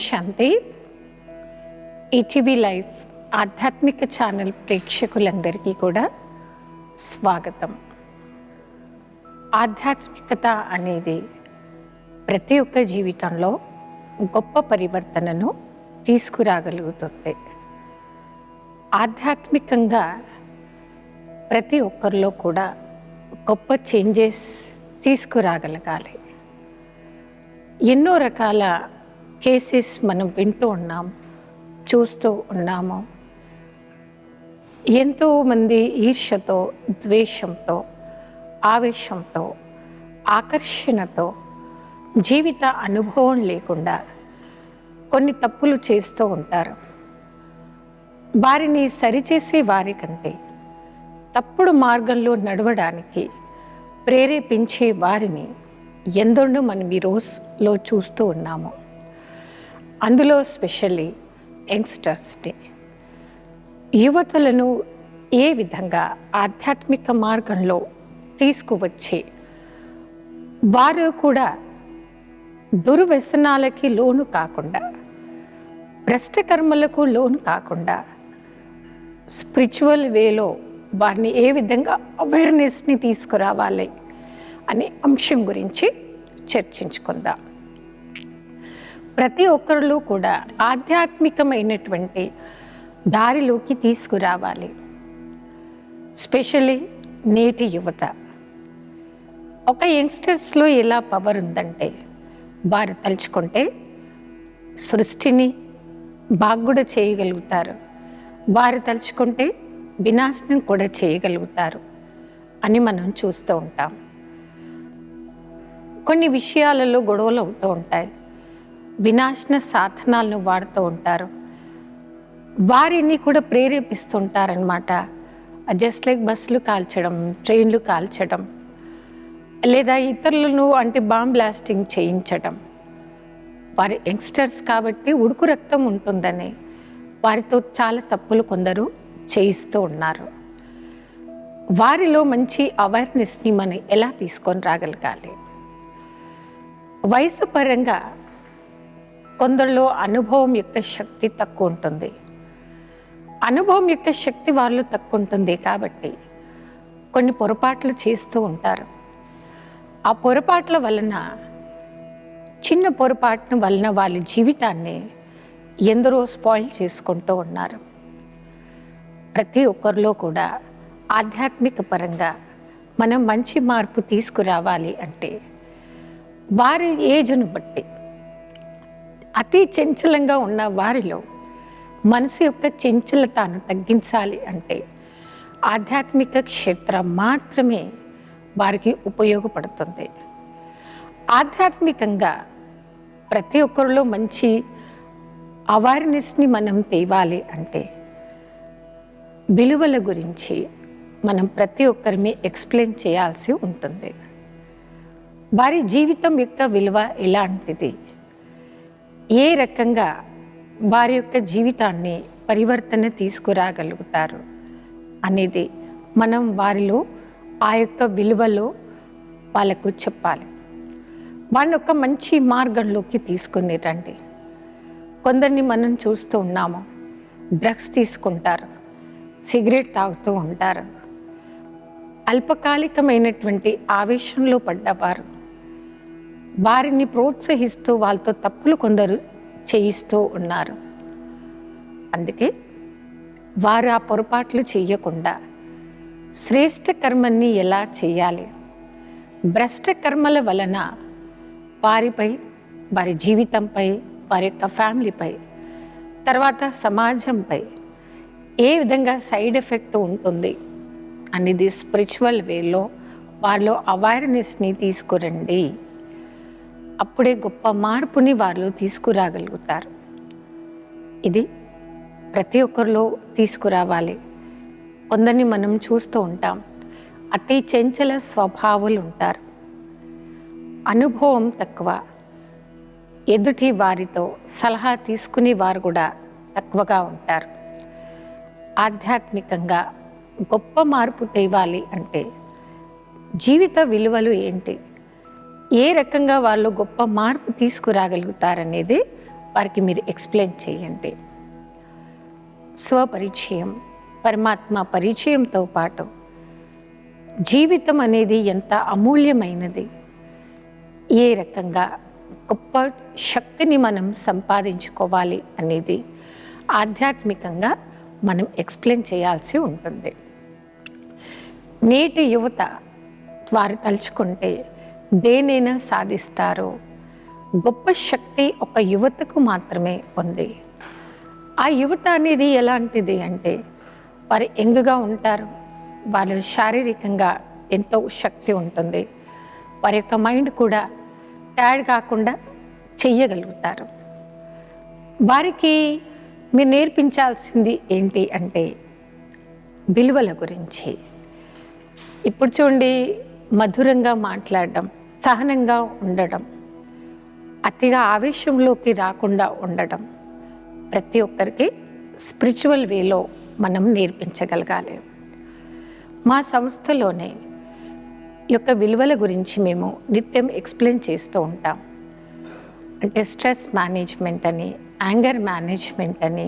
శాంతి. ETV live ఆధ్యాత్మిక channel ప్రేక్షకులందరికీ కూడా స్వాగతం. ఆధ్యాత్మికత అనేది ప్రతి ఒక్క జీవితంలో గొప్ప పరివర్తనను తీసుకురాగలుగుతుంది. ఆధ్యాత్మికంగా ప్రతి ఒక్కరిలో కూడా గొప్ప చేంజెస్ తీసుకురాగలగాలి. ఎన్నో రకాల కేసెస్ మనం వింటూ ఉన్నాం, చూస్తూ ఉన్నాము. ఎంతోమంది ఈర్ష్యతో, ద్వేషంతో, ఆవేశంతో, ఆకర్షణతో, జీవిత అనుభవం లేకుండా కొన్ని తప్పులు చేస్తూ ఉంటారు. వారిని సరిచేసే వారికంటే తప్పుడు మార్గంలో నడవడానికి ప్రేరేపించే వారిని ఎందరో మనం ఈ రోజులో చూస్తూ ఉన్నాము. అందులో స్పెషల్లీ యంగ్స్టర్స్ని, యువతులను ఏ విధంగా ఆధ్యాత్మిక మార్గంలో తీసుకువచ్చి వారు కూడా దుర్వ్యసనాలకి లోను కాకుండా, భ్రష్టకర్మలకు లోను కాకుండా స్పిరిచువల్ వేలో వారిని ఏ విధంగా అవేర్నెస్ని తీసుకురావాలి అనే అంశం గురించి చర్చించుకుందాం. ప్రతి ఒక్కరిలో కూడా ఆధ్యాత్మికమైనటువంటి దారిలోకి తీసుకురావాలి. స్పెషల్లీ నేటి యువత. ఒక యంగ్స్టర్స్లో ఎలా పవర్ ఉందంటే, వారు తలుచుకుంటే సృష్టిని బాగు కూడా చేయగలుగుతారు, వారు తలుచుకుంటే వినాశనం కూడా చేయగలుగుతారు అని మనం చూస్తూ ఉంటాం. కొన్ని విషయాలలో గొడవలు అవుతూ ఉంటాయి, వినాశన సాధనాలను వాడుతూ ఉంటారు, వారిని కూడా ప్రేరేపిస్తుంటారనమాట. జస్ట్ లైక్ బస్సులు కాల్చడం, ట్రైన్లు కాల్చడం, లేదా ఇతరులను అంటే బాంబ్ బ్లాస్టింగ్ చేయించడం. వారి యంగ్స్టర్స్ కాబట్టి ఉడుకు రక్తం ఉంటుందని వారితో చాలా తప్పులు కొందరు చేయిస్తూ ఉన్నారు. వారిలో మంచి అవేర్నెస్ని మనం ఎలా తీసుకొని రాగలగాలి? వయసు పరంగా కొందరిలో అనుభవం యొక్క శక్తి తక్కువ ఉంటుంది. అనుభవం యొక్క శక్తి వాళ్ళు తక్కువ ఉంటుంది కాబట్టి కొన్ని పొరపాట్లు చేస్తూ ఉంటారు. ఆ పొరపాట్ల వలన, చిన్న పొరపాట్ల వలన వాళ్ళ జీవితాన్ని ఎందరో స్పాయిల్ చేసుకుంటూ ఉన్నారు. ప్రతి ఒక్కరిలో కూడా ఆధ్యాత్మిక పరంగా మనం మంచి మార్పు తీసుకురావాలి అంటే వారి ఏజ్ను బట్టి, అతి చంచలంగా ఉన్న వారిలో మనసు యొక్క చంచలతను తగ్గించాలి అంటే ఆధ్యాత్మిక క్షేత్రం మాత్రమే వారికి ఉపయోగపడుతుంది. ఆధ్యాత్మికంగా ప్రతి ఒక్కరిలో మంచి అవేర్నెస్ని మనం తేవాలి అంటే విలువల గురించి మనం ప్రతి ఒక్కరిని ఎక్స్ప్లెయిన్ చేయాల్సి ఉంటుంది. వారి జీవితం యొక్క విలువ ఎలాంటిది, ఏ రకంగా వారి యొక్క జీవితాన్ని పరివర్తన తీసుకురాగలుగుతారు అనేది మనం వారిలో ఆ యొక్క విలువలో వాళ్ళకు చెప్పాలి. వాళ్ళని ఒక మంచి మార్గంలోకి తీసుకుని రండి. కొందరిని మనం చూస్తూ ఉన్నాము, డ్రగ్స్ తీసుకుంటారు, సిగరెట్ తాగుతూ ఉంటారు, అల్పకాలికమైనటువంటి ఆవేశంలో పడ్డవారు. వారిని ప్రోత్సహిస్తూ వాళ్ళతో తప్పులు కొందరు చేయిస్తూ ఉన్నారు. అందుకే వారు ఆ పొరపాట్లు చేయకుండా శ్రేష్ఠ కర్మని ఎలా చేయాలి, భ్రష్ట కర్మల వలన వారిపై, వారి జీవితంపై, వారి యొక్క ఫ్యామిలీపై, తర్వాత సమాజంపై ఏ విధంగా సైడ్ ఎఫెక్ట్ ఉంటుంది అనేది స్పిరిచువల్ వేలో వారిలో అవేర్నెస్ని తీసుకురండి. అప్పుడే గొప్ప మార్పుని వారిలో తీసుకురాగలుగుతారు. ఇది ప్రతి ఒక్కరిలో తీసుకురావాలి. కొందరిని మనం చూస్తూ ఉంటాం, అతి చంచల స్వభావాలు ఉంటారు, అనుభవం తక్కువ, ఎదుటి వారితో సలహా తీసుకునే వారు కూడా తక్కువగా ఉంటారు. ఆధ్యాత్మికంగా గొప్ప మార్పు తేవాలి అంటే జీవిత విలువలు ఏంటి, ఏ రకంగా వాళ్ళు గొప్ప మార్పు తీసుకురాగలుగుతారనేది వారికి మీరు ఎక్స్ప్లెయిన్ చేయండి. స్వపరిచయం, పరమాత్మ పరిచయంతో పాటు జీవితం అనేది ఎంత అమూల్యమైనది, ఏ రకంగా గొప్ప శక్తిని మనం సంపాదించుకోవాలి అనేది ఆధ్యాత్మికంగా మనం ఎక్స్ప్లెయిన్ చేయాల్సి ఉంటుంది. నేటి యువత వారు తలుచుకుంటే దేనైనా సాధిస్తారు. గొప్ప శక్తి ఒక యువతకు మాత్రమే ఉంది. ఆ యువత అనేది ఎలాంటిది అంటే వారు యంగ్గా ఉంటారు, వాళ్ళు శారీరకంగా ఎంతో శక్తి ఉంటుంది, వారి యొక్క మైండ్ కూడా టైర్డ్ కాకుండా చెయ్యగలుగుతారు. వారికి మీరు నేర్పించాల్సింది ఏంటి అంటే విలువల గురించి. ఇప్పుడు చూడండి, మధురంగా మాట్లాడడం, సహనంగా ఉండడం, అతిగా ఆవేశంలోకి రాకుండా ఉండడం ప్రతి ఒక్కరికి స్పిరిచువల్ వేలో మనం నేర్పించగలగాలి. మా సంస్థలోనే ఈ యొక్క విలువల గురించి మేము నిత్యం ఎక్స్ప్లెయిన్ చేస్తూ ఉంటాం. అంటే స్ట్రెస్ మేనేజ్మెంట్ అని, యాంగర్ మేనేజ్మెంట్ అని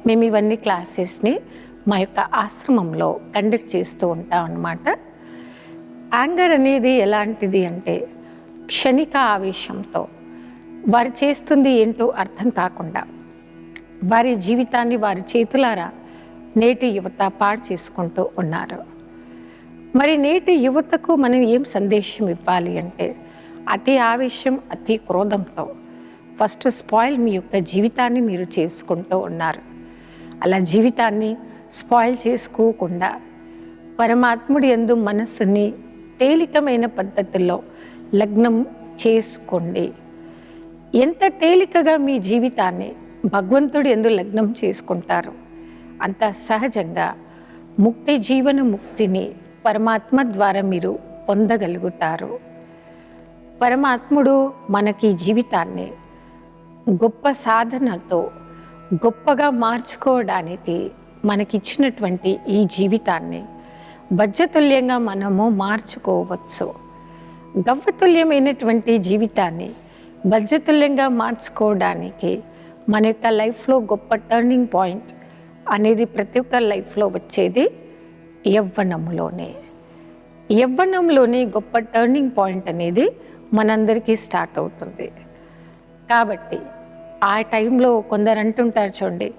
మేము ఇవన్నీ క్లాసెస్ని మా యొక్క ఆశ్రమంలో కండక్ట్ చేస్తూ ఉంటాం అన్నమాట. యాంగర్ అనేది ఎలాంటిది అంటే క్షణిక ఆవేశంతో వారు చేస్తుంది ఏంటో అర్థం కాకుండా వారి జీవితాన్ని వారి చేతులారా నేటి యువత పాడు చేసుకుంటూ ఉన్నారు. మరి నేటి యువతకు మనం ఏం సందేశం ఇవ్వాలి అంటే అతి ఆవేశం, అతి క్రోధంతో ఫస్ట్ స్పాయిల్ మీ యొక్క జీవితాన్ని మీరు చేసుకుంటూ ఉన్నారు. అలా జీవితాన్ని స్పాయిల్ చేసుకోకుండా పరమాత్ముడి యందు మనస్సుని తేలికమైన పద్ధతుల్లో లగ్నం చేసుకోండి. ఎంత తేలికగా మీ జీవితాన్ని భగవంతుడి యందు లగ్నం చేసుకుంటారు అంత సహజంగా ముక్తి, జీవన ముక్తిని పరమాత్మ ద్వారా మీరు పొందగలుగుతారు. పరమాత్ముడు మనకి జీవితాన్ని గొప్ప సాధనతో గొప్పగా మార్చుకోవడానికి మనకిచ్చినటువంటి ఈ జీవితాన్ని వజ్రతుల్యంగా మనము మార్చుకోవచ్చు. గవ్వతుల్యమైనటువంటి జీవితాన్ని వజ్రతుల్యంగా మార్చుకోవడానికి మన యొక్క లైఫ్లో గొప్ప టర్నింగ్ పాయింట్ అనేది ప్రతి ఒక్క లైఫ్లో వచ్చేది యవ్వనంలోనే. యవ్వనంలోనే గొప్ప టర్నింగ్ పాయింట్ అనేది మనందరికీ స్టార్ట్ అవుతుంది. కాబట్టి ఆ టైంలో కొందరు అంటుంటారు చూడండి,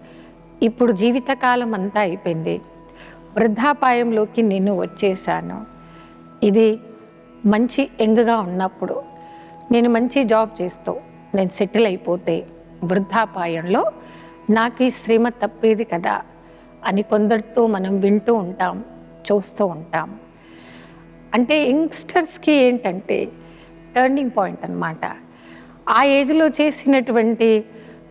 ఇప్పుడు జీవితకాలం అంతా అయిపోయింది, వృద్ధాపాయంలోకి నేను వచ్చేసాను. ఇది మంచి యంగ్గా ఉన్నప్పుడు నేను మంచి జాబ్ చేస్తూ నేను సెటిల్ అయిపోతే వృద్ధాపాయంలో నాకు ఈ శ్రమ తప్పేది కదా అని కొందరితో మనం వింటూ ఉంటాం, చూస్తూ ఉంటాం. అంటే యంగ్స్టర్స్కి ఏంటంటే టర్నింగ్ పాయింట్ అన్నమాట. ఆ ఏజ్లో చేసినటువంటి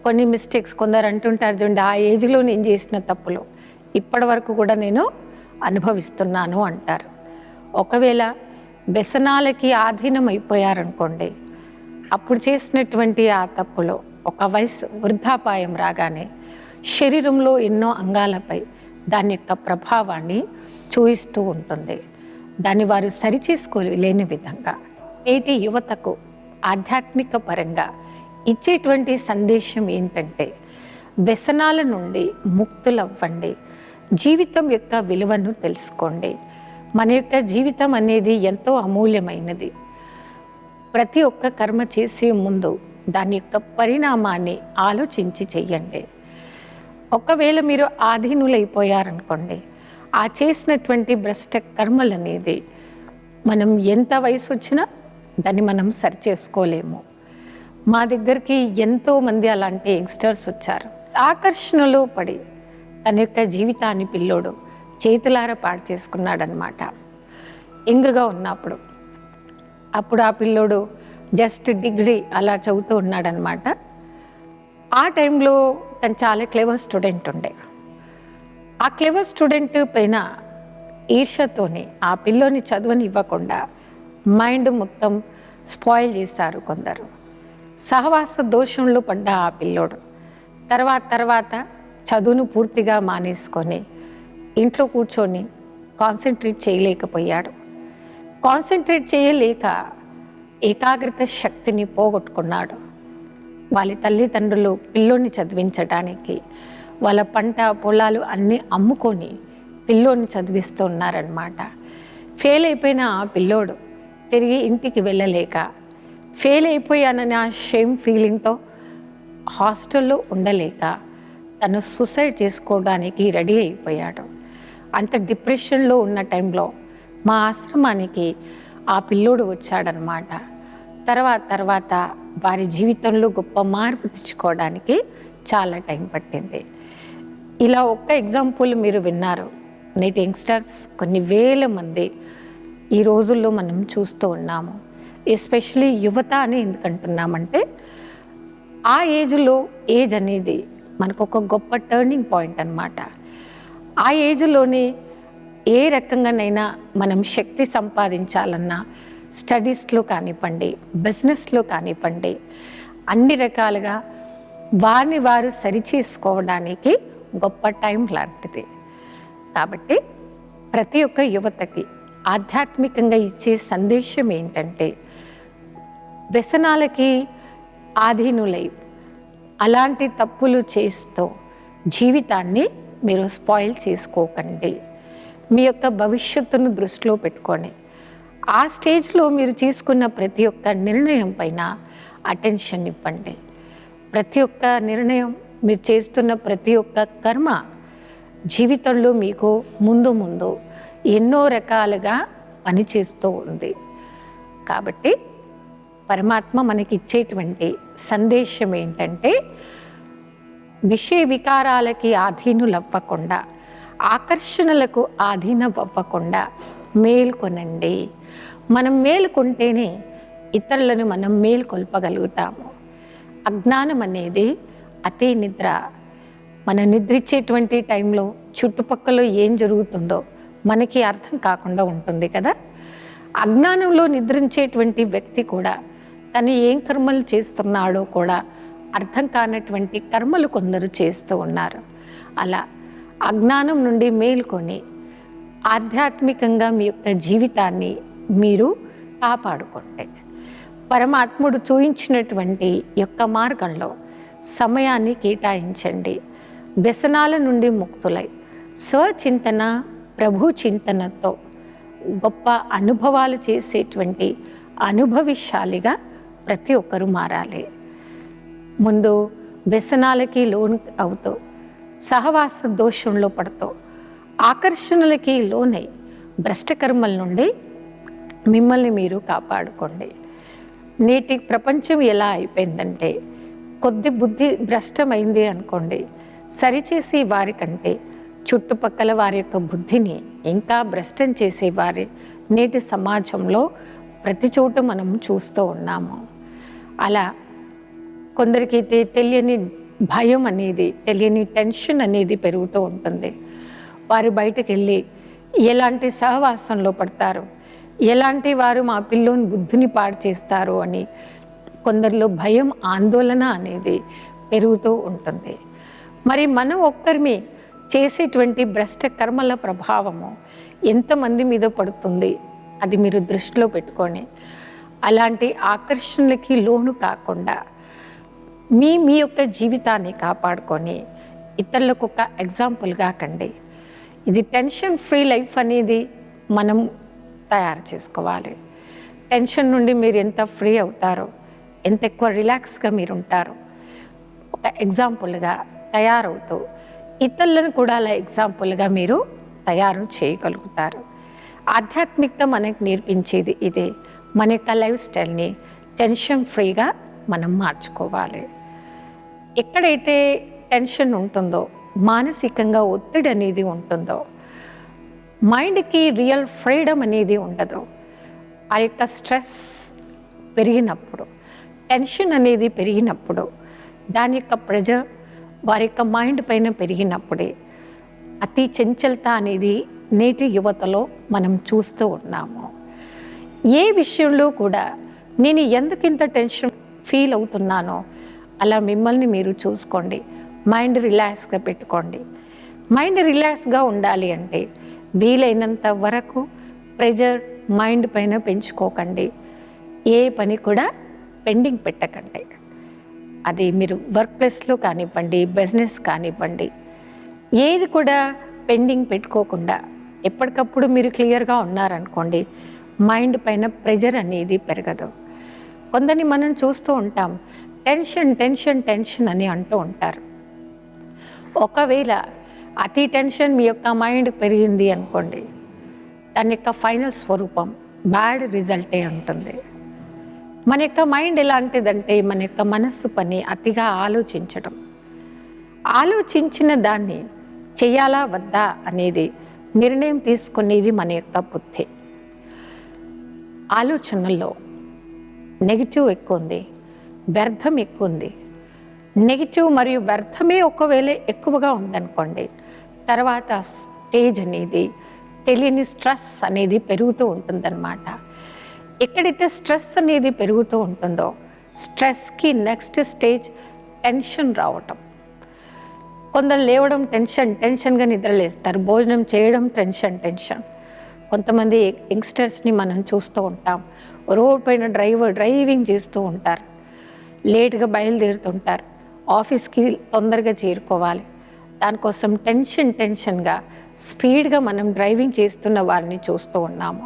కొన్ని మిస్టేక్స్, కొందరు అంటుంటారు చూడండి, ఆ ఏజ్లో నేను చేసిన తప్పులు ఇప్పటి వరకు కూడా నేను అనుభవిస్తున్నాను అంటారు. ఒకవేళ వ్యసనాలకి ఆధీనం అయిపోయారనుకోండి, అప్పుడు చేసినటువంటి ఆ తప్పులో ఒక వయసు వృద్ధాపాయం రాగానే శరీరంలో ఎన్నో అంగాలపై దాని యొక్క ప్రభావాన్ని చూయిస్తూ ఉంటుంది. దాన్ని వారు సరిచేసుకోలేని విధంగా నేటి యువతకు ఆధ్యాత్మిక పరంగా ఇచ్చేటువంటి సందేశం ఏంటంటే వ్యసనాల నుండి ముక్తులవ్వండి, జీవితం యొక్క విలువను తెలుసుకోండి. మన యొక్క జీవితం అనేది ఎంతో అమూల్యమైనది. ప్రతి ఒక్క కర్మ చేసే ముందు దాని యొక్క పరిణామాన్ని ఆలోచించి చెయ్యండి. ఒకవేళ మీరు ఆధీనులైపోయారనుకోండి, ఆ చేసినటువంటి భ్రష్ట కర్మలు అనేది మనం ఎంత వయసు వచ్చినా దాన్ని మనం సరి చేసుకోలేము. మా దగ్గరికి ఎంతోమంది అలాంటి యంగ్స్టర్స్ వచ్చారు. ఆకర్షణలో పడి తన యొక్క జీవితాన్ని పిల్లోడు చేతులారా పాడు చేసుకున్నాడనమాట. యంగ్గా ఉన్నప్పుడు అప్పుడు ఆ పిల్లోడు జస్ట్ డిగ్రీ అలా చదువుతూ ఉన్నాడనమాట. ఆ టైంలో తను చాలా క్లెవర్ స్టూడెంట్ ఉండే. ఆ క్లెవర్ స్టూడెంట్ పైన ఈర్ష్యతోని ఆ పిల్లోని చదువుని ఇవ్వకుండా మైండ్ మొత్తం స్పాయిల్ చేశారు కొందరు. సహవాస దోషంలో పడ్డ ఆ పిల్లోడు తర్వాత చదువును పూర్తిగా మానేసుకొని ఇంట్లో కూర్చొని కాన్సన్ట్రేట్ చేయలేకపోయాడు. కాన్సన్ట్రేట్ చేయలేక ఏకాగ్రత శక్తిని పోగొట్టుకున్నాడు. వాళ్ళ తల్లిదండ్రులు పిల్లోని చదివించడానికి వాళ్ళ పంట పొలాలు అన్నీ అమ్ముకొని పిల్లోని చదివిస్తూ ఉన్నారనమాట. ఫెయిల్ అయిపోయిన ఆ పిల్లోడు తిరిగి ఇంటికి వెళ్ళలేక, ఫెయిల్ అయిపోయానని ఆ షేమ్ ఫీలింగ్తో హాస్టల్లో ఉండలేక తను సూసైడ్ చేసుకోవడానికి రెడీ అయిపోయాడు. అంత డిప్రెషన్లో ఉన్న టైంలో మా ఆశ్రమానికి ఆ పిల్లోడు వచ్చాడనమాట. తర్వాత వారి జీవితంలో గొప్ప మార్పు తెచ్చుకోవడానికి చాలా టైం పట్టింది. ఇలా ఒక్క ఎగ్జాంపుల్ మీరు విన్నారు. నేటి యంగ్స్టర్స్ కొన్ని వేల మంది ఈ రోజుల్లో మనం చూస్తూ ఉన్నాము. ఎస్పెషలీ యువత అని ఎందుకంటున్నామంటే ఆ ఏజ్ అనేది మనకు ఒక గొప్ప టర్నింగ్ పాయింట్ అన్నమాట. ఆ ఏజ్లోనే ఏ రకంగానైనా మనం శక్తి సంపాదించాలన్నా స్టడీస్లో కానివ్వండి, బిజినెస్లో కానివ్వండి, అన్ని రకాలుగా వారిని వారు సరిచేసుకోవడానికి గొప్ప టైం లాంటిది. కాబట్టి ప్రతి ఒక్క యువతకి ఆధ్యాత్మికంగా ఇచ్చే సందేశం ఏంటంటే, వ్యసనాలకి ఆధీనులై అలాంటి తప్పులు చేస్తూ జీవితాన్ని మీరు స్పాయిల్ చేసుకోకండి. మీ యొక్క భవిష్యత్తును దృష్టిలో పెట్టుకొని ఆ స్టేజ్లో మీరు తీసుకున్న ప్రతి ఒక్క నిర్ణయం పైన అటెన్షన్ ఇవ్వండి. ప్రతి ఒక్క నిర్ణయం, మీరు చేస్తున్న ప్రతి ఒక్క కర్మ జీవితంలో మీకు ముందు ఎన్నో రకాలుగా పనిచేస్తూ ఉంది. కాబట్టి పరమాత్మ మనకి ఇచ్చేటువంటి సందేశం ఏంటంటే, విషయ వికారాలకి ఆధీనులవ్వకుండా, ఆకర్షణలకు ఆధీనవ్వకుండా మేల్కొనండి. మనం మేలుకుంటేనే ఇతరులను మనం మేల్కొల్పగలుగుతాము. అజ్ఞానం అనేది అతి నిద్ర. మనం నిద్రించేటువంటి టైంలో చుట్టుపక్కల ఏం జరుగుతుందో మనకి అర్థం కాకుండా ఉంటుంది కదా. అజ్ఞానంలో నిద్రించేటువంటి వ్యక్తి కూడా తను ఏం కర్మలు చేస్తున్నాడో కూడా అర్థం కానటువంటి కర్మలు కొందరు చేస్తూ ఉన్నారు. అలా అజ్ఞానం నుండి మేల్కొని ఆధ్యాత్మికంగా మీ యొక్క జీవితాన్ని మీరు కాపాడుకోండి. పరమాత్ముడు చూయించినటువంటి యొక్క మార్గంలో సమయాన్ని కేటాయించండి. వ్యసనాల నుండి ముక్తులై స్వచింతన, ప్రభు చింతనతో గొప్ప అనుభవాలు చేసేటువంటి అనుభవిశాలిగా ప్రతి ఒక్కరూ మారాలి. ముందు వ్యసనాలకి లోన్ అవుతూ, సహవాస దోషంలో పడుతూ, ఆకర్షణలకి లోనై భ్రష్టకర్మల నుండి మిమ్మల్ని మీరు కాపాడుకోండి. నేటి ప్రపంచం ఎలా అయిపోయిందంటే, కొద్ది బుద్ధి భ్రష్టమైంది అనుకోండి, సరిచేసి వారికంటే చుట్టుపక్కల వారి యొక్క బుద్ధిని ఇంకా భ్రష్టం చేసేవారి నేటి సమాజంలో ప్రతి చోట మనం చూస్తూ ఉన్నాము. అలా కొందరికైతే తెలియని భయం అనేది, తెలియని టెన్షన్ అనేది పెరుగుతూ ఉంటుంది. వారు బయటకు వెళ్ళి ఎలాంటి సహవాసంలో పడతారు, ఎలాంటి వారు మా పిల్లోని బుద్ధిని పాడు చేస్తారు అని కొందరిలో భయం, ఆందోళన అనేది పెరుగుతూ ఉంటుంది. మరి మనం ఒక్కరిమి చేసేటువంటి భ్రష్ట కర్మల ప్రభావము ఎంతమంది మీద పడుతుంది అది మీరు దృష్టిలో పెట్టుకొని, అలాంటి ఆకర్షణలకి లోను కాకుండా మీ యొక్క జీవితాన్ని కాపాడుకొని ఇతరులకు ఒక ఎగ్జాంపుల్గా కండి. ఇది టెన్షన్ ఫ్రీ లైఫ్ అనేది మనం తయారు చేసుకోవాలి. టెన్షన్ నుండి మీరు ఎంత ఫ్రీ అవుతారో, ఎంత ఎక్కువ రిలాక్స్గా మీరు ఉంటారో, ఒక ఎగ్జాంపుల్గా తయారవుతూ ఇతరులను కూడా అలా ఎగ్జాంపుల్గా మీరు తయారు చేయగలుగుతారు. ఆధ్యాత్మికత మనకు నేర్పించేది ఇదే. మన యొక్క లైఫ్ స్టైల్ని టెన్షన్ ఫ్రీగా మనం మార్చుకోవాలి. ఎక్కడైతే టెన్షన్ ఉంటుందో, మానసికంగా ఒత్తిడి అనేది ఉంటుందో, మైండ్కి రియల్ ఫ్రీడమ్ అనేది ఉండదు. ఆ యొక్క స్ట్రెస్ పెరిగినప్పుడు, టెన్షన్ అనేది పెరిగినప్పుడు, దాని యొక్క ప్రెజర్ వారి యొక్క మైండ్ పైన పెరిగినప్పుడే అతి చంచలత అనేది నేటి యువతలో మనం చూస్తూ ఉన్నాము. ఏ విషయంలో కూడా నేను ఎందుకింత టెన్షన్ ఫీల్ అవుతున్నానో అలా మిమ్మల్ని మీరు చూసుకోండి. మైండ్ రిలాక్స్గా పెట్టుకోండి. మైండ్ రిలాక్స్గా ఉండాలి అంటే వీలైనంత వరకు ప్రెజర్ మైండ్ పైన పెంచుకోకండి. ఏ పని కూడా పెండింగ్ పెట్టకండి. అది మీరు వర్క్ ప్లేస్లో కానివ్వండి, బిజినెస్ కానివ్వండి, ఏది కూడా పెండింగ్ పెట్టుకోకుండా ఎప్పటికప్పుడు మీరు క్లియర్గా ఉన్నారనుకోండి, మైండ్ పైన ప్రెజర్ అనేది పెరగదు. కొందరిని మనం చూస్తూ ఉంటాం, టెన్షన్ టెన్షన్ టెన్షన్ అని అంటూ ఉంటారు. ఒకవేళ అతి టెన్షన్ మీ యొక్క మైండ్ పెరిగింది అనుకోండి, దాని యొక్క ఫైనల్ స్వరూపం బ్యాడ్ రిజల్టే ఉంటుంది. మన యొక్క మైండ్ ఎలాంటిదంటే, మన యొక్క మనస్సు పని అతిగా ఆలోచించడం. ఆలోచించిన దాన్ని చేయాలా వద్దా అనేది నిర్ణయం తీసుకునేది మన యొక్క బుద్ధి. ఆలోచనల్లో నెగిటివ్ ఎక్కువ ఉంది, వ్యర్థం ఎక్కువ ఉంది. నెగిటివ్ మరియు వ్యర్థమే ఒకవేళ ఎక్కువగా ఉందనుకోండి, తర్వాత స్టేజ్ అనేది తెలియని స్ట్రెస్ అనేది పెరుగుతూ ఉంటుందన్నమాట. ఎక్కడైతే స్ట్రెస్ అనేది పెరుగుతూ ఉంటుందో, స్ట్రెస్కి నెక్స్ట్ స్టేజ్ టెన్షన్ రావటం. కొందరు లేవడం టెన్షన్గా నిద్రలేస్తారు, భోజనం చేయడం టెన్షన్. కొంతమంది యంగ్స్టర్స్ని మనం చూస్తూ ఉంటాం, రోడ్ పైన డ్రైవింగ్ చేస్తూ ఉంటారు, లేట్గా బయలుదేరుతుంటారు, ఆఫీస్కి తొందరగా చేరుకోవాలి, దానికోసం టెన్షన్గా స్పీడ్గా మనం డ్రైవింగ్ చేస్తున్న వారిని చూస్తూ ఉన్నాము.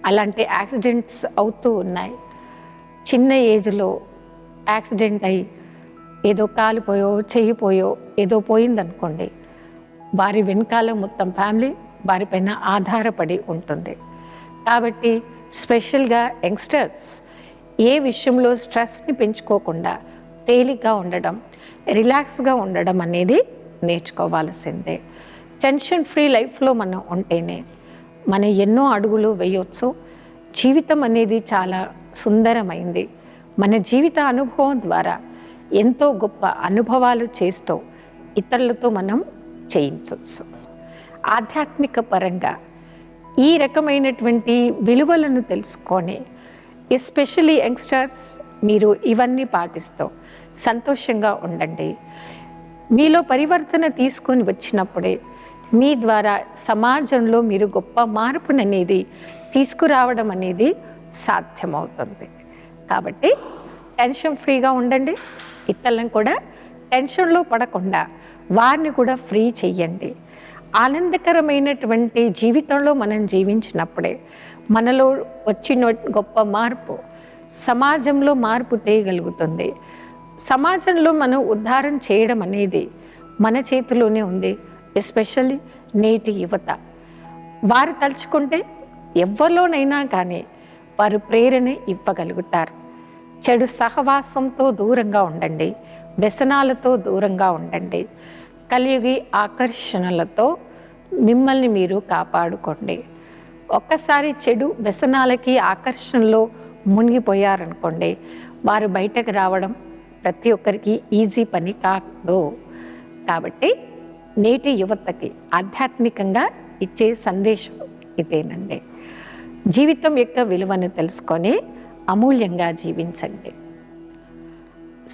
అలాంటి యాక్సిడెంట్స్ అవుతూ ఉన్నాయి. చిన్న ఏజ్లో యాక్సిడెంట్ అయ్యి ఏదో కాలిపోయో చెయ్యిపోయో ఏదో పోయిందనుకోండి, వారి వెనకాల మొత్తం ఫ్యామిలీ వారిపైన ఆధారపడి ఉంటుంది. కాబట్టి స్పెషల్గా యంగ్స్టర్స్ ఏ విషయంలో స్ట్రెస్ని పెంచుకోకుండా తేలిగ్గా ఉండడం, రిలాక్స్గా ఉండడం అనేది నేర్చుకోవాల్సిందే. టెన్షన్ ఫ్రీ లైఫ్లో మనం ఉంటేనే మనం ఎన్నో అడుగులు వేయవచ్చు. జీవితం అనేది చాలా సుందరమైంది. మన జీవిత అనుభవం ద్వారా ఎంతో గొప్ప అనుభవాలు చేస్తూ ఇతరులతో మనం చేయించవచ్చు. ఆధ్యాత్మిక పరంగా ఈ రకమైనటువంటి విలువలను తెలుసుకొని, ఎస్పెషలీ యంగ్స్టర్స్ మీరు ఇవన్నీ పాటిస్తూ సంతోషంగా ఉండండి. మీలో పరివర్తన తీసుకొని వచ్చినప్పుడే మీ ద్వారా సమాజంలో మీరు గొప్ప మార్పుననేది తీసుకురావడం అనేది సాధ్యమవుతుంది. కాబట్టి టెన్షన్ ఫ్రీగా ఉండండి. ఇతరులను కూడా టెన్షన్లో పడకుండా వారిని కూడా ఫ్రీ చెయ్యండి. ఆనందకరమైనటువంటి జీవితంలో మనం జీవించినప్పుడే మనలో వచ్చిన గొప్ప మార్పు సమాజంలో మార్పు తేయగలుగుతుంది. సమాజంలో మనం ఉద్ధారం చేయడం అనేది మన చేతిలోనే ఉంది. ఎస్పెషల్లీ నేటి యువత, వారు తలుచుకుంటే ఎవరిలోనైనా కానీ వారు ప్రేరణ ఇవ్వగలుగుతారు. చెడు సహవాసంతో దూరంగా ఉండండి, వ్యసనాలతో దూరంగా ఉండండి, కలియుగి ఆకర్షణలతో మిమ్మల్ని మీరు కాపాడుకోండి. ఒక్కసారి చెడు వ్యసనాలకి ఆకర్షణలో మునిగిపోయారనుకోండి, వారు బయటకు రావడం ప్రతి ఒక్కరికి ఈజీ పని కాదు. కాబట్టి నేటి యువతకి ఆధ్యాత్మికంగా ఇచ్చే సందేశం ఇదేనండి. జీవితం యొక్క విలువను తెలుసుకొని అమూల్యంగా జీవించండి,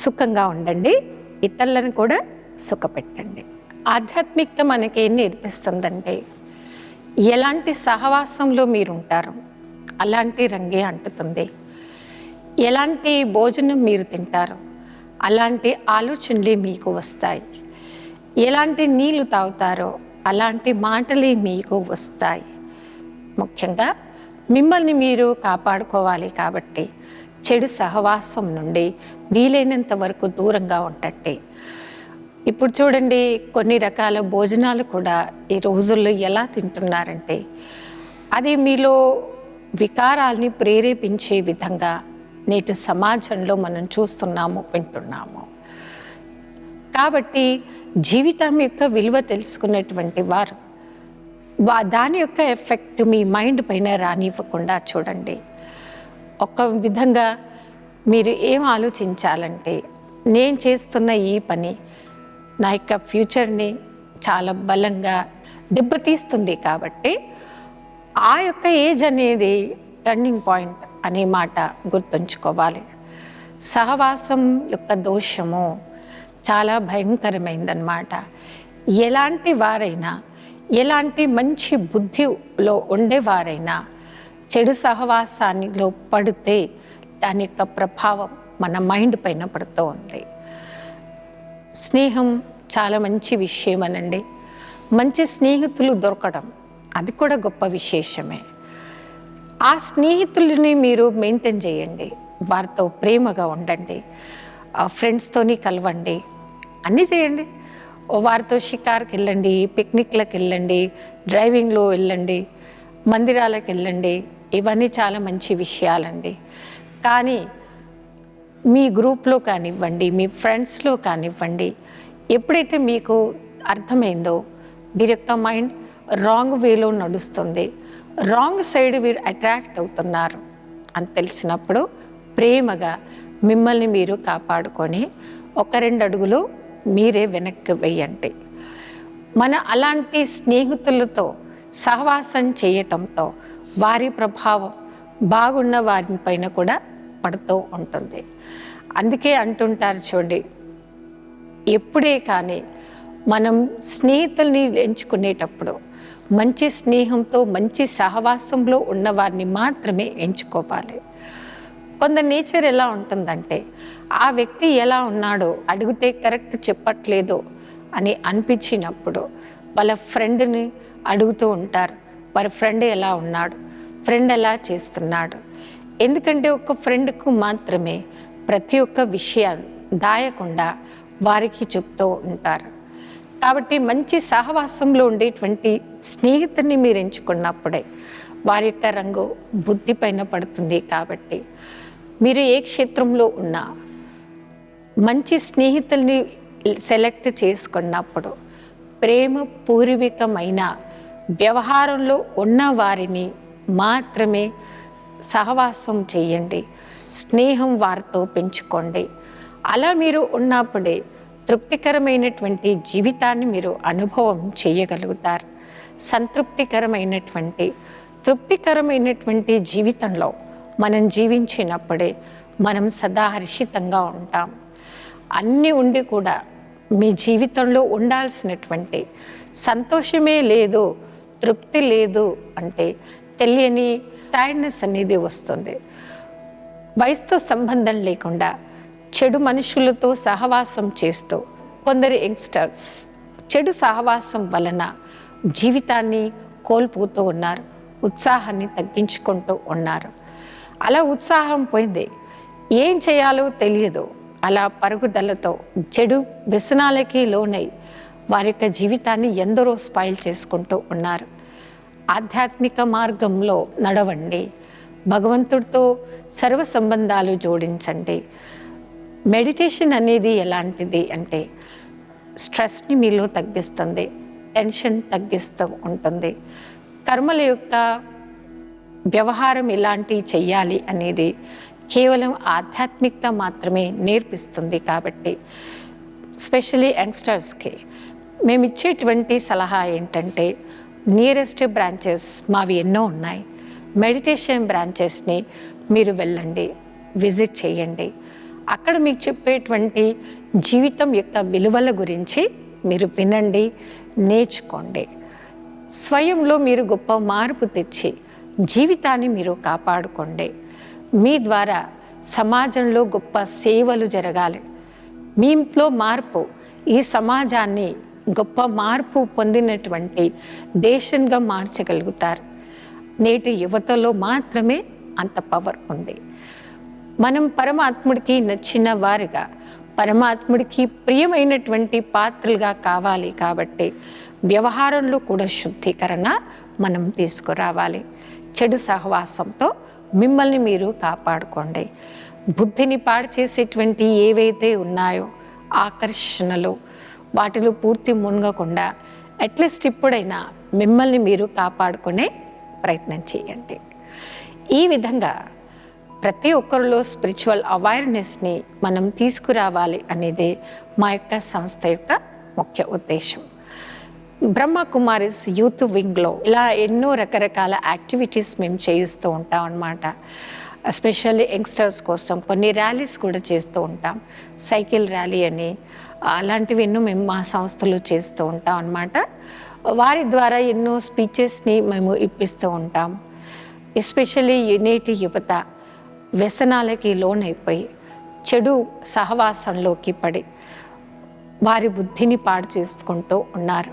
సుఖంగా ఉండండి, ఇతరులను కూడా సుఖపెట్టండి. ఆధ్యాత్మికత మనకి ఏం నేర్పిస్తుందంటే, ఎలాంటి సహవాసంలో మీరుంటారో అలాంటి రంగే అంటుతుంది. ఎలాంటి భోజనం మీరు తింటారో అలాంటి ఆలోచనలే మీకు వస్తాయి. ఎలాంటి నీళ్లు తాగుతారో అలాంటి మాటలే మీకు వస్తాయి. ముఖ్యంగా మిమ్మల్ని మీరు కాపాడుకోవాలి కాబట్టి చెడు సహవాసం నుండి వీలైనంత వరకు దూరంగా ఉండండి. ఇప్పుడు చూడండి, కొన్ని రకాల భోజనాలు కూడా ఈ రోజుల్లో ఎలా తింటున్నారంటే, అది మీలో వికారాల్ని ప్రేరేపించే విధంగా నేటి సమాజంలో మనం చూస్తున్నాము, వింటున్నాము. కాబట్టి జీవితం యొక్క విలువ తెలుసుకున్నటువంటి వారు దాని యొక్క ఎఫెక్ట్ మీ మైండ్ పైన రానివ్వకుండా చూడండి. ఒక విధంగా మీరు ఏం ఆలోచించాలంటే, నేను చేస్తున్న ఈ పని నా యొక్క ఫ్యూచర్ని చాలా బలంగా దెబ్బతీస్తుంది. కాబట్టి ఆ యొక్క ఏజ్ అనేది టర్నింగ్ పాయింట్ అనే మాట గుర్తుంచుకోవాలి. సహవాసం యొక్క దోషము చాలా భయంకరమైందన్నమాట. ఎలాంటి వారైనా, ఎలాంటి మంచి బుద్ధిలో ఉండేవారైనా చెడు సహవాసానిలో పడితే దాని యొక్క ప్రభావం మన మైండ్ పైన పడుతూ ఉంది. స్నేహం చాలా మంచి విషయం అనండి. మంచి స్నేహితులు దొరకడం అది కూడా గొప్ప విశేషమే. ఆ స్నేహితులని మీరు మెయింటైన్ చేయండి, వారితో ప్రేమగా ఉండండి, ఫ్రెండ్స్తోని కలవండి, అన్నీ చేయండి. వారితో షికార్కి వెళ్ళండి, పిక్నిక్లకు వెళ్ళండి, డ్రైవింగ్లో వెళ్ళండి, మందిరాలకు వెళ్ళండి. ఇవన్నీ చాలా మంచి విషయాలండి. కానీ మీ గ్రూప్లో కానివ్వండి, మీ ఫ్రెండ్స్లో కానివ్వండి, ఎప్పుడైతే మీకు అర్థమైందో వీరి యొక్క మైండ్ రాంగ్ వేలో నడుస్తుంది, రాంగ్ సైడ్ వీరు అట్రాక్ట్ అవుతున్నారు అని తెలిసినప్పుడు ప్రేమగా మిమ్మల్ని మీరు కాపాడుకొని 1-2 అడుగులు మీరే వెనక్కి వేయండి. మన అలాంటి స్నేహితులతో సహవాసం చేయటంతో వారి ప్రభావం బాగున్న వారిపైన కూడా పడుతూ ఉంటుంది. అందుకే అంటుంటారు చూడండి, ఎప్పుడే కానీ మనం స్నేహితుల్ని ఎంచుకునేటప్పుడు మంచి స్నేహంతో మంచి సహవాసంలో ఉన్నవారిని మాత్రమే ఎంచుకోవాలి. కొందరి నేచర్ ఎలా ఉంటుందంటే ఆ వ్యక్తి ఎలా ఉన్నాడో అడిగితే కరెక్ట్ చెప్పట్లేదు అని అనిపించినప్పుడు వాళ్ళ ఫ్రెండ్ని అడుగుతూ ఉంటారు, వారి ఫ్రెండ్ ఎలా ఉన్నాడు, ఫ్రెండ్ ఎలా చేస్తున్నాడు. ఎందుకంటే ఒక ఫ్రెండ్కు మాత్రమే ప్రతి ఒక్క విషయాన్ని దాయకుండా వారికి చెప్తూ ఉంటారు. కాబట్టి మంచి సహవాసంలో ఉండేటువంటి స్నేహితుడిని మీరు ఎంచుకున్నప్పుడే వారి యొక్క రంగు బుద్ధి పైన పడుతుంది. కాబట్టి మీరు ఏ క్షేత్రంలో ఉన్నా మంచి స్నేహితుల్ని సెలెక్ట్ చేసుకున్నప్పుడు ప్రేమ పూర్వకమైన వ్యవహారంలో ఉన్న వారిని మాత్రమే సహవాసం చేయండి, స్నేహం వారితో పెంచుకోండి. అలా మీరు ఉన్నప్పుడే తృప్తికరమైనటువంటి జీవితాన్ని మీరు అనుభవం చేయగలుగుతారు. తృప్తికరమైనటువంటి జీవితంలో మనం జీవించినప్పుడే మనం సదా హర్షితంగా ఉంటాం. అన్నీ ఉండి కూడా మీ జీవితంలో ఉండాల్సినటువంటి సంతోషమే లేదు, తృప్తి లేదు అంటే తెలియని టైర్డ్నెస్ అనేది వస్తుంది. వయసుతో సంబంధం లేకుండా చెడు మనుషులతో సహవాసం చేస్తూ కొందరు యంగ్స్టర్స్ చెడు సహవాసం వలన జీవితాన్ని కోల్పోతూ ఉన్నారు, ఉత్సాహాన్ని తగ్గించుకుంటూ ఉన్నారు. అలా ఉత్సాహం పోయింది, ఏం చేయాలో తెలియదు. అలా పరుగుదలతో చెడు వ్యసనాలకి లోనై వారి యొక్క జీవితాన్ని ఎందరో స్పాయిల్ చేసుకుంటూ ఉన్నారు. ఆధ్యాత్మిక మార్గంలో నడవండి, భగవంతుడితో సర్వ సంబంధాలు జోడించండి. మెడిటేషన్ అనేది ఎలాంటిది అంటే స్ట్రెస్ని మీలో తగ్గిస్తుంది, టెన్షన్ తగ్గిస్తూ ఉంటుంది. కర్మల యొక్క వ్యవహారం ఎలాంటివి చెయ్యాలి అనేది కేవలం ఆధ్యాత్మికత మాత్రమే నేర్పిస్తుంది. కాబట్టి స్పెషలీ యంగ్స్టర్స్కి మేము ఇచ్చేటువంటి సలహా ఏంటంటే నియరెస్ట్ బ్రాంచెస్ మావి ఎన్నో ఉన్నాయి. మెడిటేషన్ బ్రాంచెస్ని మీరు వెళ్ళండి, విజిట్ చేయండి. అక్కడ మీకు చెప్పేటువంటి జీవితం యొక్క విలువల గురించి మీరు వినండి, నేర్చుకోండి. స్వయంలో మీరు గొప్ప మార్పు తెచ్చి జీవితాన్ని మీరు కాపాడుకోండి. మీ ద్వారా సమాజంలో గొప్ప సేవలు జరగాలి. మీ ఇంట్లో మార్పు ఈ సమాజాన్ని గొప్ప మార్పు పొందినటువంటి దేశంగా మార్చగలుగుతారు. నేటి యువతలో మాత్రమే అంత పవర్ ఉంది. మనం పరమాత్ముడికి నచ్చిన వారుగా, పరమాత్ముడికి ప్రియమైనటువంటి పాత్రలుగా కావాలి. కాబట్టి వ్యవహారంలో కూడా శుద్ధీకరణ మనం తీసుకురావాలి. చెడు సహవాసంతో మిమ్మల్ని మీరు కాపాడుకోండి. బుద్ధిని పాడు చేసేటువంటి ఏవైతే ఉన్నాయో ఆకర్షణలు, వాటిలో పూర్తి మునగకుండా అట్లీస్ట్ ఇప్పుడైనా మిమ్మల్ని మీరు కాపాడుకునే ప్రయత్నం చేయండి. ఈ విధంగా ప్రతి ఒక్కరిలో స్పిరిచువల్ అవేర్నెస్ని మనం తీసుకురావాలి అనేది మా యొక్క సంస్థ యొక్క ముఖ్య ఉద్దేశం. బ్రహ్మకుమారిస్ యూత్ వింగ్లో ఇలా ఎన్నో రకరకాల యాక్టివిటీస్ మేము చేయిస్తూ ఉంటాం అన్నమాట. ఎస్పెషల్లీ యంగ్స్టర్స్ కోసం కొన్ని ర్యాలీస్ కూడా చేస్తూ ఉంటాం. సైకిల్ ర్యాలీ అని అలాంటివి ఎన్నో మేము మా సంస్థలో చేస్తూ ఉంటాం అన్నమాట. వారి ద్వారా ఎన్నో స్పీచెస్ని మేము ఇప్పిస్తూ ఉంటాం. ఎస్పెషల్లీ నేటి యువత వ్యసనాలకి లోనైపోయి చెడు సహవాసంలోకి పడి వారి బుద్ధిని పాడు చేసుకుంటూ ఉన్నారు.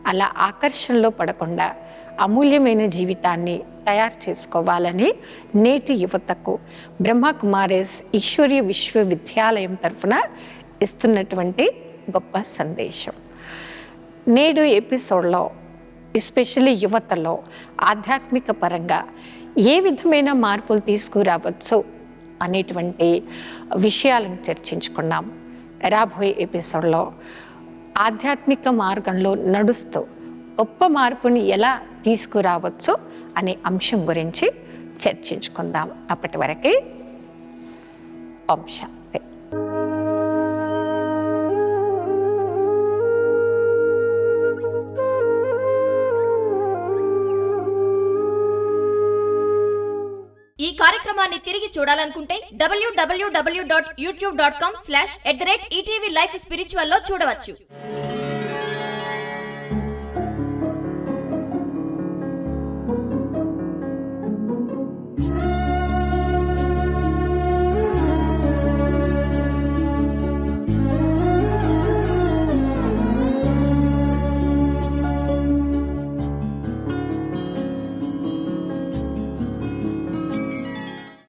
అలా ఆకర్షణలో పడకుండా అమూల్యమైన జీవితాన్ని తయారు చేసుకోవాలని నేటి యువతకు బ్రహ్మకుమారీస్ ఈశ్వరీయ విశ్వవిద్యాలయం తరఫున ఇస్తున్నటువంటి గొప్ప సందేశం. నేడు ఎపిసోడ్లో ఎస్పెషల్లీ యువతలో ఆధ్యాత్మిక పరంగా ఏ విధమైన మార్పులు తీసుకురావచ్చు అనేటువంటి విషయాలను చర్చించుకున్నాం. రాబోయే ఎపిసోడ్లో ఆధ్యాత్మిక మార్గంలో నడుస్తూ గొప్ప మార్పుని ఎలా తీసుకురావచ్చు అనే అంశం గురించి చర్చించుకుందాం. అప్పటి వరకే ఓం శాంతి. ఈ కార్యక్రమాన్ని తిరిగి చూడాలనుకుంటే www.youtube.com/@ETV Life Spiritual లో చూడవచ్చు.